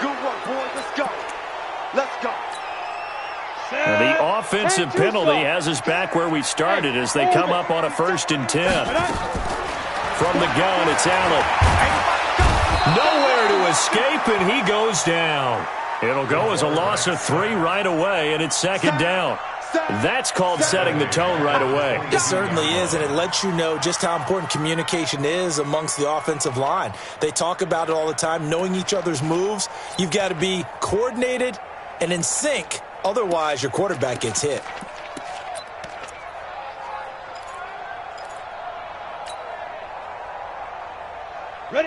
Good work, boys. Let's go. Let's go. And the offensive penalty has us back where we started as they come up on a 1st and 10. From the gun, it's Allen. Nowhere to escape, and he goes down. It'll go as a loss of 3 right away, and it's 2nd down. That's called setting the tone right away. It certainly is, and it lets you know just how important communication is amongst the offensive line. They talk about it all the time, knowing each other's moves. You've got to be coordinated and in sync. Otherwise, your quarterback gets hit.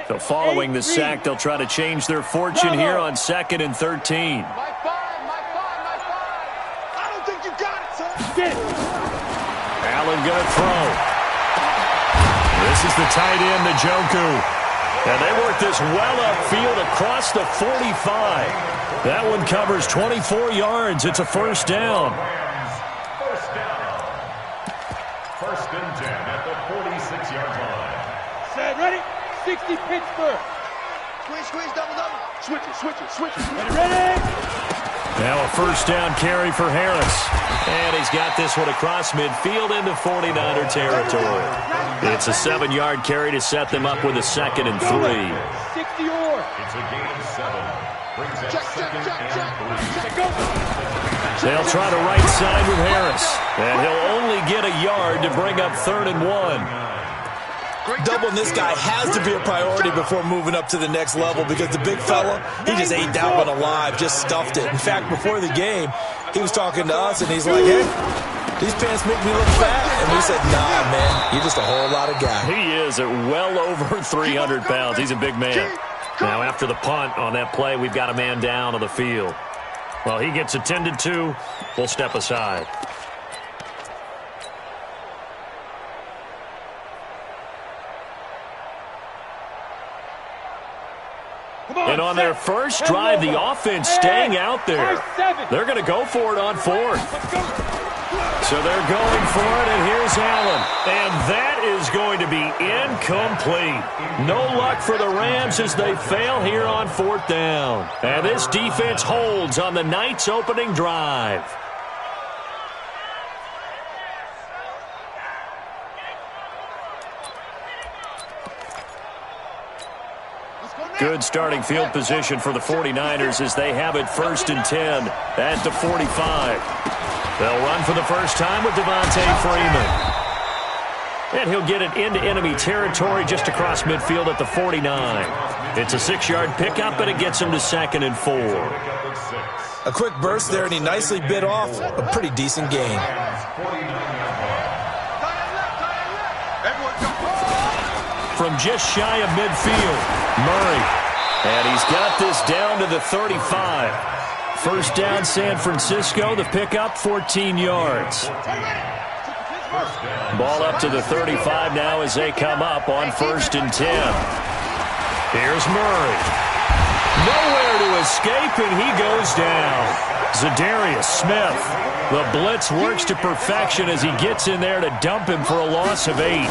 So following the sack, they'll try to change their fortune here on 2nd and 13. Allen going to throw. This is the tight end, Njoku. And they work this well upfield across the 45. That one covers 24 yards. It's a 1st down. 1st and 10 at the 46-yard line. Set, ready? 60 Pittsburgh. Squeeze, double. Switch it. Ready? Now a 1st down carry for Harris. And he's got this one across midfield into 49er territory. It's a 7-yard carry to set them up with a 2nd and 3. 60 or. It's a gain of 7. Brings up 2nd and 3. They'll try to right side with Harris. And he'll only get a yard to bring up 3rd and 1. Doubling this guy has to be a priority before moving up to the next level because the big fella, he just ate that one alive, just stuffed it. In fact, before the game, he was talking to us, and he's like, hey, these pants make me look fat. And we said, nah, man, you're just a whole lot of guy. He is at well over 300 pounds. He's a big man. Now, after the punt on that play, we've got a man down on the field. Well, he gets attended to. We'll step aside. And on their first drive, the offense staying out there. They're going to go for it on 4th. So they're going for it, and here's Allen. And that is going to be incomplete. No luck for the Rams as they fail here on 4th down. And this defense holds on the night's opening drive. Good starting field position for the 49ers as they have it 1st and 10 at the 45. They'll run for the first time with Devontae Freeman. And he'll get it into enemy territory just across midfield at the 49. It's a 6-yard pickup, and it gets him to 2nd and 4. A quick burst there, and he nicely bit off a pretty decent gain. From just shy of midfield, Murray. And he's got this down to the 35. 1st down, San Francisco. The pickup, 14 yards. Ball up to the 35 now as they come up on 1st and 10. Here's Murray. Nowhere to escape, and he goes down. Za'Darius Smith. The blitz works to perfection as he gets in there to dump him for a loss of 8.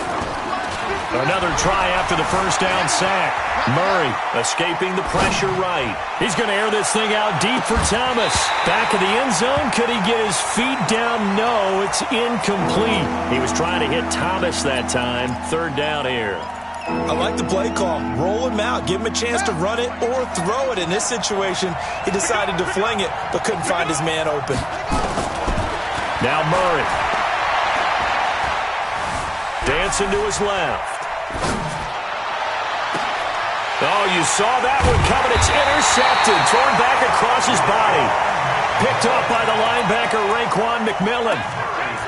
Another try after the 1st down sack. Murray escaping the pressure right. He's going to air this thing out deep for Thomas. Back of the end zone. Could he get his feet down? No, it's incomplete. He was trying to hit Thomas that time. 3rd down here. I like the play call. Roll him out. Give him a chance to run it or throw it. In this situation, he decided to fling it, but couldn't find his man open. Now Murray. Dancing to his left. Oh, you saw that one coming. It's intercepted. Thrown back across his body. Picked up by the linebacker, Raekwon McMillan.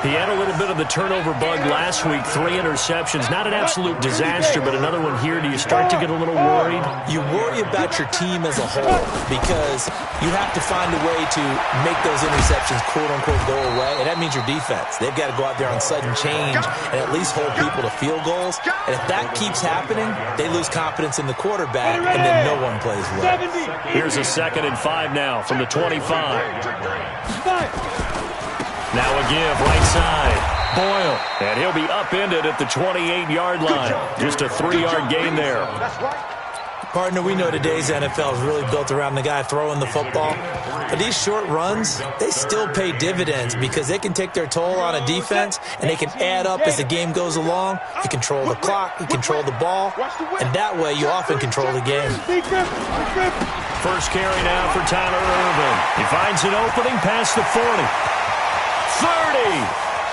He had a little bit of the turnover bug last week. 3 interceptions. Not an absolute disaster, but another one here. Do you start to get a little worried? You worry about your team as a whole because you have to find a way to make those interceptions, quote-unquote, go away, and that means your defense. They've got to go out there on sudden change and at least hold people to field goals. And if that keeps happening, they lose confidence in the quarterback, and then no one plays well. Here's a 2nd and 5 now from the 25. Now a give, right side. Boyle. And he'll be upended at the 28-yard line. Just a 3-yard gain there. Partner, we know today's NFL is really built around the guy throwing the football. But these short runs, they still pay dividends because they can take their toll on a defense, and they can add up as the game goes along. You control the clock, you control the ball, and that way you often control the game. First carry now for Tyler Irvin. He finds an opening past the 40. 30.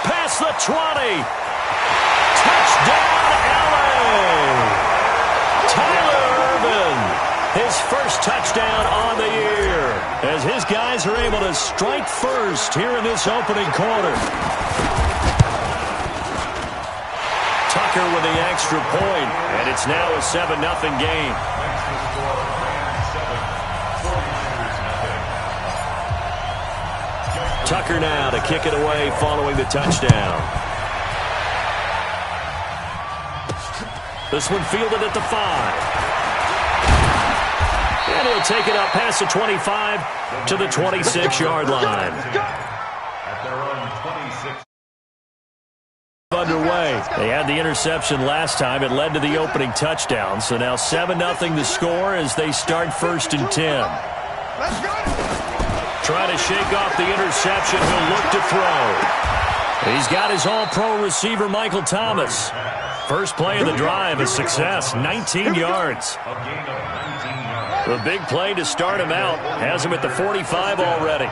Past the 20. Touchdown, LA! Tyler Irvin, his first touchdown on the year, as his guys are able to strike first here in this opening quarter. Tucker with the extra point, and it's now a 7-0 game. Tucker now to kick it away following the touchdown. This one fielded at the 5. And he'll take it up past the 25 to the 26-yard line. At their own 26. Underway. They had the interception last time. It led to the opening touchdown. So now 7-0 the score as they start first and 10. Trying to shake off the interception. He'll look to throw. He's got his all-pro receiver, Michael Thomas. First play of the drive, a success, 19 yards. The big play to start him out has him at the 45 already.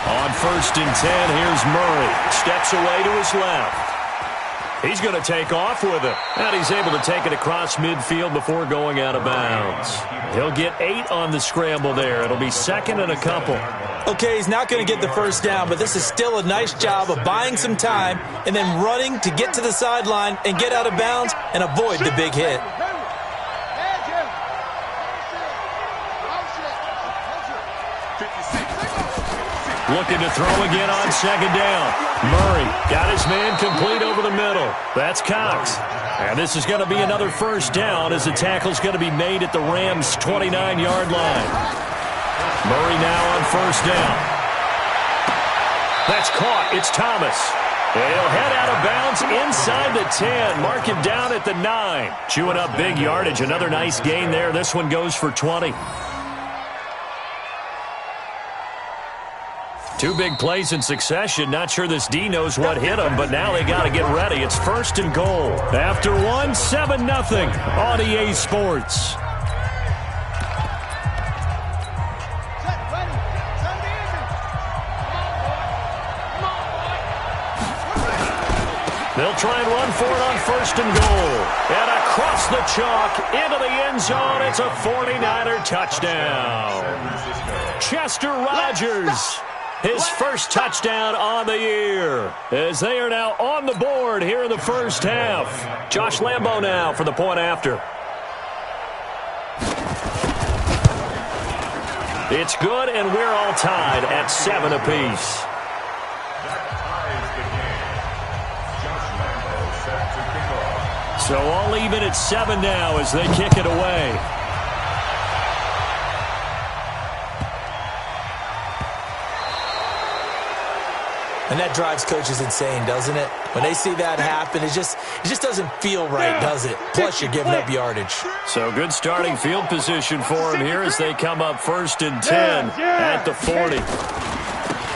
On first and 10, here's Murray. Steps away to his left. He's going to take off with it. And he's able to take it across midfield before going out of bounds. He'll get 8 on the scramble there. It'll be second and a couple. Okay, he's not going to get the first down, but this is still a nice job of buying some time and then running to get to the sideline and get out of bounds and avoid the big hit. Looking to throw again on second down. Murray got his man complete over the middle. That's Cox. And this is going to be another first down as the tackle's going to be made at the Rams' 29-yard line. Murray now on first down. That's caught. It's Thomas. He'll head out of bounds inside the 10. Mark him down at the 9. Chewing up big yardage. Another nice gain there. This one goes for 20. Two big plays in succession. Not sure this D knows what hit him, but now they got to get ready. It's first and goal. After one, 7-0 on EA Sports. They'll try and run for it on first and goal. And across the chalk into the end zone. It's a 49er touchdown. Chester Rogers, his first touchdown on the year, as they are now on the board here in the first half. Josh Lambo now for the point after. It's good, and we're all tied at 7 apiece. So all even at 7 now as they kick it away. And that drives coaches insane, doesn't it? When they see that happen, it just doesn't feel right, does it? Plus, you're giving up yardage. So good starting field position for him here as they come up first and 10 at the 40.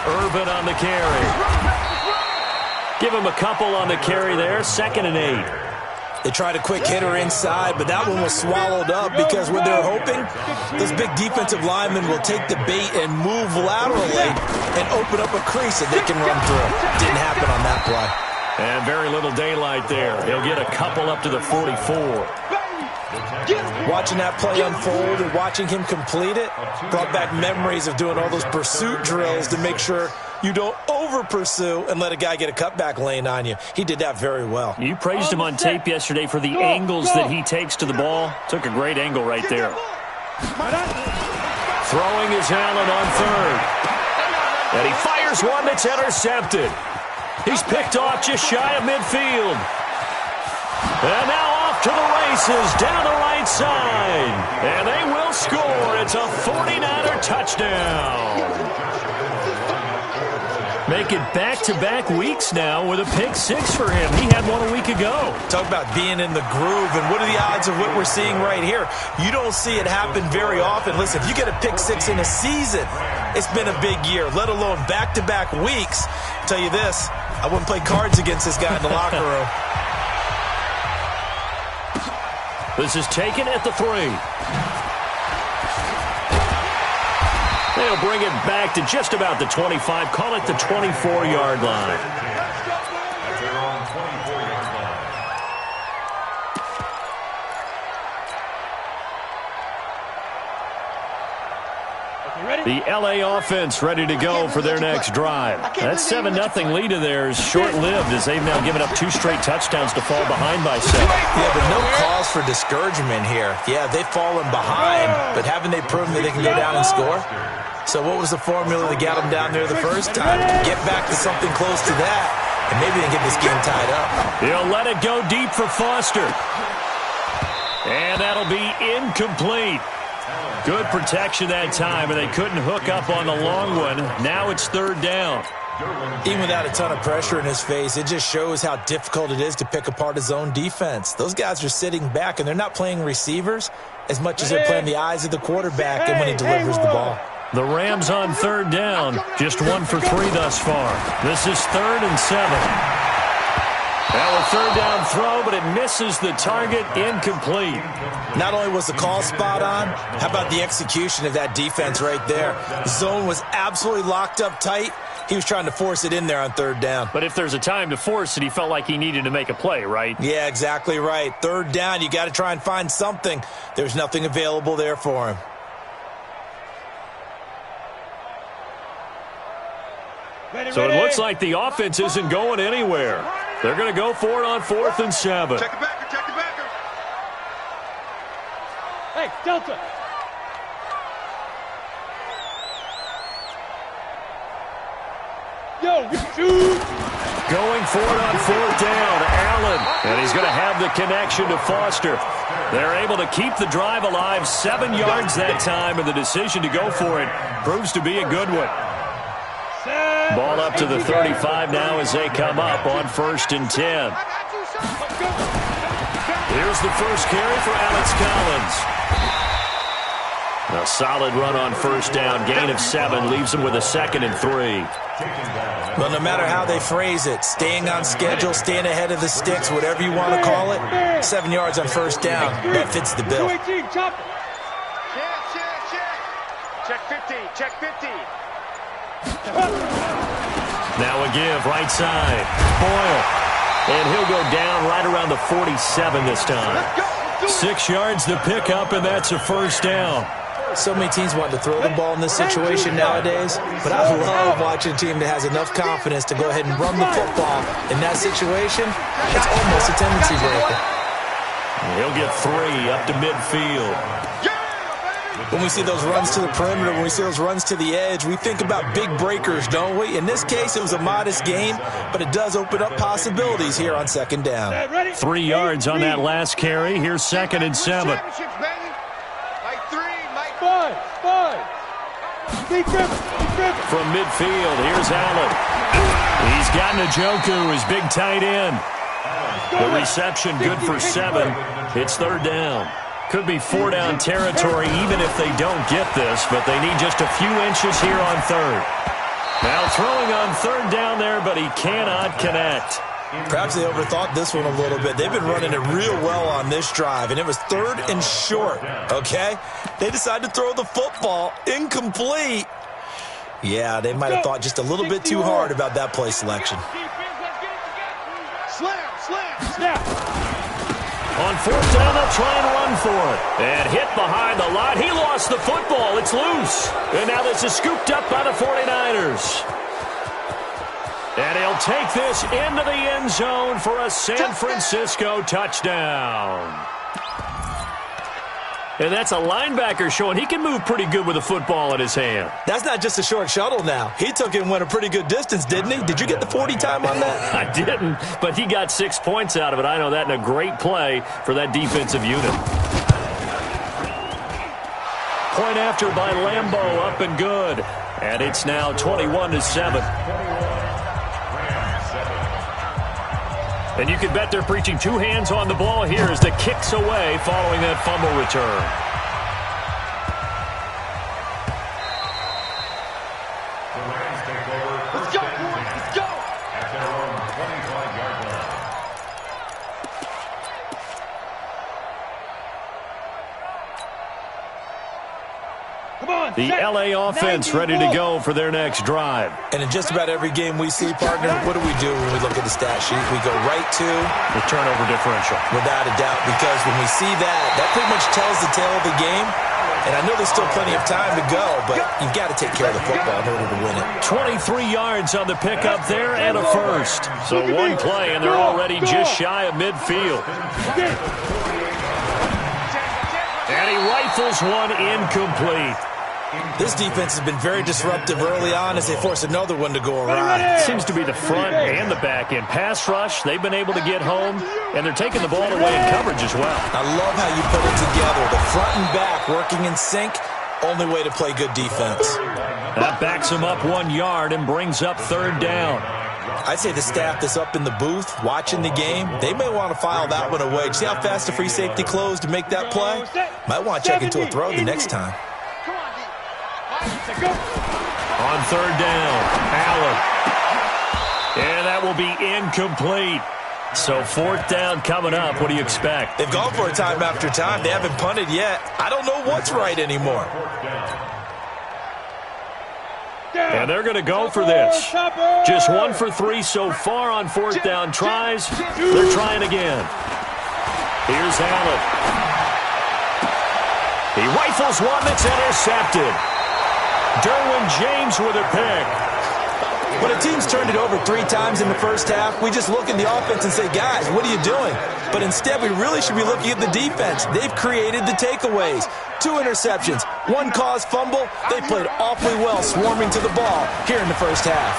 Irvin on the carry. Give him a couple on the carry there. Second and 8. They tried a quick hitter inside, but that one was swallowed up because what they're hoping, those big defensive linemen will take the bait and move laterally and open up a crease that they can run through. Didn't happen on that play. And very little daylight there. He'll get a couple up to the 44. Watching that play unfold and watching him complete it brought back memories of doing all those pursuit drills to make sure you don't over-pursue and let a guy get a cutback lane on you. He did that very well. You praised him on tape yesterday for the angles that he takes to the ball. Took a great angle right there. Throwing is Allen on third. And he fires one that's intercepted. He's picked off just shy of midfield. And now off to the races down the right side. And they will score. It's a 49er touchdown. Make it back-to-back weeks now with a pick six for him. He had one a week ago. Talk about being in the groove, and what are the odds of what we're seeing right here? You don't see it happen very often. Listen, if you get a pick six in a season, it's been a big year, let alone back-to-back weeks. I'll tell you this, I wouldn't play cards against this guy in the locker room. This is taken at the 3. They'll bring it back to just about the 25. Call it the 24-yard line. That's their own 24-yard line. The LA offense ready to go for their next drive. That 7-0 lead of theirs short-lived as they've now given up 2 straight touchdowns to fall behind by 7. Yeah, but no cause for discouragement here. Yeah, they've fallen behind, but haven't they proven that they can go down and score? So what was the formula that got them down there the first time? Get back to something close to that, and maybe they can get this game tied up. He'll let it go deep for Foster. And that'll be incomplete. Good protection that time, and they couldn't hook up on the long one. Now it's 3rd down. Even without a ton of pressure in his face, it just shows how difficult it is to pick apart his own defense. Those guys are sitting back, and they're not playing receivers as much as they're playing the eyes of the quarterback and when he delivers the ball. The Rams on 3rd down. Just 1 for 3 thus far. This is 3rd and 7. Now a 3rd down throw, but it misses the target. Incomplete. Not only was the call spot on, how about the execution of that defense right there? The zone was absolutely locked up tight. He was trying to force it in there on 3rd down. But if there's a time to force it, he felt like he needed to make a play, right? Yeah, exactly right. 3rd down, you got to try and find something. There's nothing available there for him. So it looks like the offense isn't going anywhere. They're going to go for it on 4th and 7. Check the backer, check the backer. Hey, Delta. Yo, shoot. Going for it on 4th down. Allen. And he's going to have the connection to Foster. They're able to keep the drive alive. 7 yards that time, and the decision to go for it proves to be a good one. Ball up to the 35 now as they come up on 1st and 10. Here's the first carry for Alex Collins. A solid run on 1st down. Gain of 7 leaves him with a 2nd and 3. Well, no matter how they phrase it, staying on schedule, staying ahead of the sticks, whatever you want to call it, 7 yards on 1st down, that fits the bill. Check, check. Check 50, check 50. Now a give, right side. Boyle. And he'll go down right around the 47 this time. 6 yards to pick up, and that's a 1st down. So many teams want to throw the ball in this situation nowadays, but I love watching a team that has enough confidence to go ahead and run the football. In that situation, it's almost a tendency breaker. He'll get 3 up to midfield. When we see those runs to the perimeter, when we see those runs to the edge, we think about big breakers, don't we? In this case, it was a modest gain, but it does open up possibilities here on 2nd down. 3 yards on that last carry. Here's 2nd and 7. From midfield, here's Allen. He's got Njoku, his big tight end. The reception good for 7. It's 3rd down. Could be 4-down territory even if they don't get this, but they need just a few inches here on 3rd. Now throwing on 3rd down there, but he cannot connect. Perhaps they overthought this one a little bit. They've been running it real well on this drive, and it was 3rd and short, okay? They decided to throw the football incomplete. Yeah, they might have thought just a little bit too hard about that play selection. Snap. On 4th down, they'll try and run for it. And hit behind the line. He lost the football. It's loose. And now this is scooped up by the 49ers. And he'll take this into the end zone for a San Francisco touchdown. And that's a linebacker showing he can move pretty good with a football in his hand. That's not just a short shuttle now. He took it and went a pretty good distance, didn't he? Did you get the 40 time on that? I didn't, but he got 6 points out of it. I know that, and a great play for that defensive unit. Point after by Lambeau, up and good. And it's now 21-7. And you can bet they're preaching two hands on the ball here as the kick's away following that fumble return. Let's go, boys. Let's go. At their own 25-yard line. Come on. The set. LA offense 90 ready to go for their next drive. And in just about every game we see, partner, what do we do when we look at the stat sheet? We go right to The turnover differential. without a doubt, because when we see that, that pretty much tells the tale of the game. And I know there's still plenty of time to go, but you've got to take care of the football in order to win it. 23 yards on the pickup there and a first. So one play, and they're already just shy of midfield. And he rifles one incomplete. This defense has been very disruptive early on as they force another one to go awry. Seems to be the front and the back end. Pass rush, they've been able to get home, and they're taking the ball away in coverage as well. I love how you put it together. The front and back working in sync, only way to play good defense. That backs him up 1 yard and brings up third down. I'd say the staff that's up in the booth watching the game, they may want to file that one away. See how fast the free safety closed to make that play? Might want to check into a throw the next time. On third down, Allen. And that will be incomplete. So fourth down coming up. What do you expect? They've gone for it time after time. They haven't punted yet. I don't know what's right anymore. And they're going to go for this. Just 1 for 3 so far on fourth down tries. They're trying again. Here's Allen. He rifles one that's intercepted. Derwin James with a pick. When a team's turned it over 3 times in the first half, we just look at the offense and say, guys, what are you doing? But instead, we really should be looking at the defense. They've created the takeaways. 2 interceptions, 1 caused fumble. They played awfully well swarming to the ball here in the first half.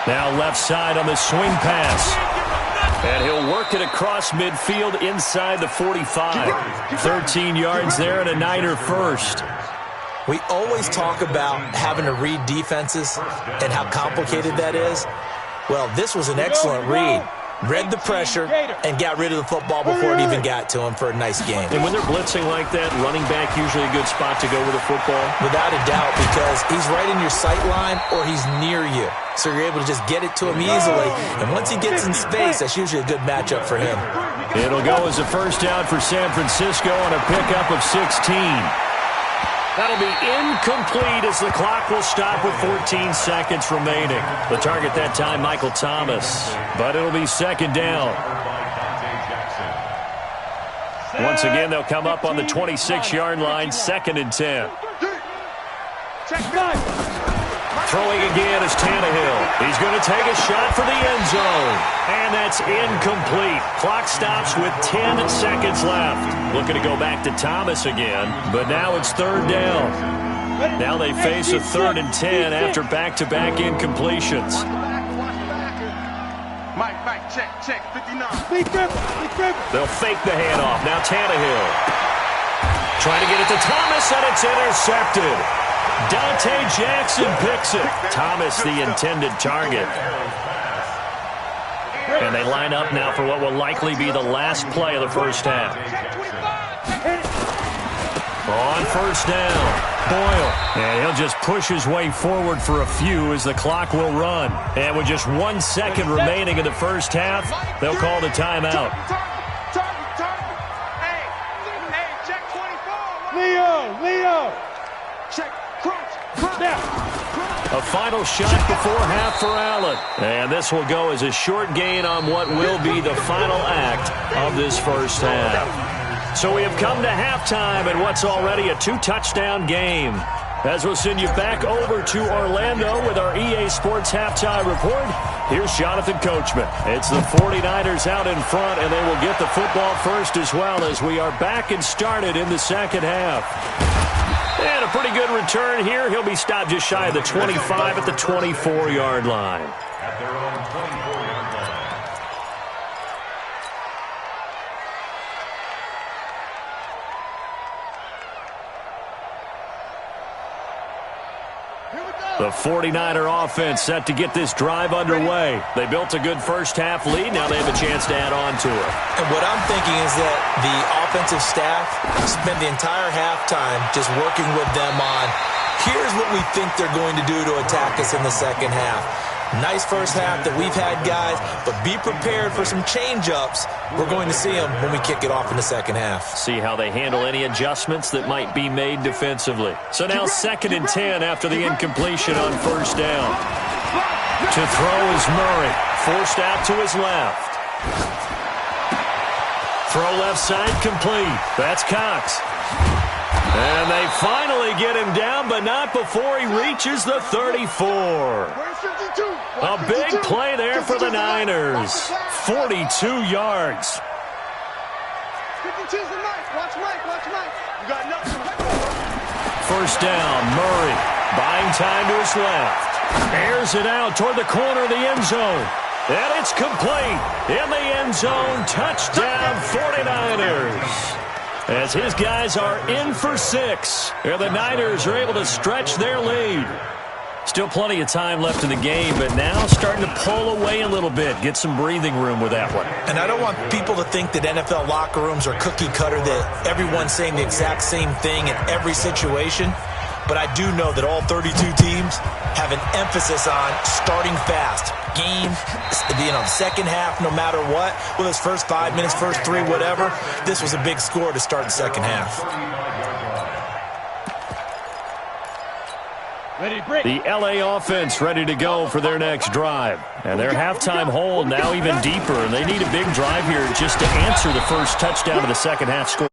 Now left side on the swing pass. And he'll work it across midfield inside the 45. 13 yards there and a Niner first. We always talk about having to read defenses and how complicated that is. Well, this was an excellent read. Read the pressure and got rid of the football before it even got to him for a nice game. And when they're blitzing like that, running back usually a good spot to go with a football? Without a doubt, because he's right in your sight line or he's near you. So you're able to just get it to him easily. And once he gets in space, that's usually a good matchup for him. It'll go as a first down for San Francisco on a pickup of 16. That'll be incomplete as the clock will stop with 14 seconds remaining. The target that time, Michael Thomas. But it'll be second down. Once again, they'll come up on the 26-yard line, 2nd and 10. Throwing again is Tannehill. He's going to take a shot for the end zone. And that's incomplete. Clock stops with 10 seconds left. Looking to go back to Thomas again, but now it's third down. Now they face a 3rd and 10 after back-to-back incompletions. Mike, check, 59. They'll fake the handoff. Now Tannehill. Trying to get it to Thomas, and it's intercepted. Dante Jackson picks it. Thomas, the intended target. And they line up now for what will likely be the last play of the first half. On first down, Boyle. And he'll just push his way forward for a few as the clock will run. And with just 1 second remaining in the first half, they'll call the timeout. Hey, check 24. Leo. Check, crunch. A final shot before half for Allen. And this will go as a short gain on what will be the final act of this first half. So we have come to halftime in what's already a 2-touchdown game. As we'll send you back over to Orlando with our EA Sports Halftime Report, here's Jonathan Coachman. It's the 49ers out in front, and they will get the football first as well as we are back and started in the second half. And a pretty good return here. He'll be stopped just shy of the 25 at the 24-yard line. At their own 24-yard line. The 49er offense set to get this drive underway. They built a good first-half lead. Now they have a chance to add on to it. And what I'm thinking is that the offensive staff spent the entire halftime just working with them on, here's what we think they're going to do to attack us in the second half. Nice first half that we've had, guys, but be prepared for some change-ups. We're going to see them when we kick it off in the second half. See how they handle any adjustments that might be made defensively. So now 2nd and 10 after the incompletion on first down. To throw is Murray, forced out to his left. Throw left side complete. That's Cox. And they finally get him down, but not before he reaches the 34. A big play there for the Niners. 42 yards. 52's the knife. Watch Mike. You got nothing. First down, Murray. Buying time to his left. Airs it out toward the corner of the end zone. And it's complete. In the end zone, touchdown 49ers. As his guys are in for 6. And the Niners are able to stretch their lead. Still plenty of time left in the game, but now starting to pull away a little bit. Get some breathing room with that one. And I don't want people to think that NFL locker rooms are cookie cutter, that everyone's saying the exact same thing in every situation. But I do know that all 32 teams have an emphasis on starting fast. Game, second half, no matter what. Whether it's first 5 minutes, first 3, whatever. This was a big score to start the second half. The LA offense ready to go for their next drive. And their halftime hole now even deeper. And they need a big drive here just to answer the first touchdown of the second half score.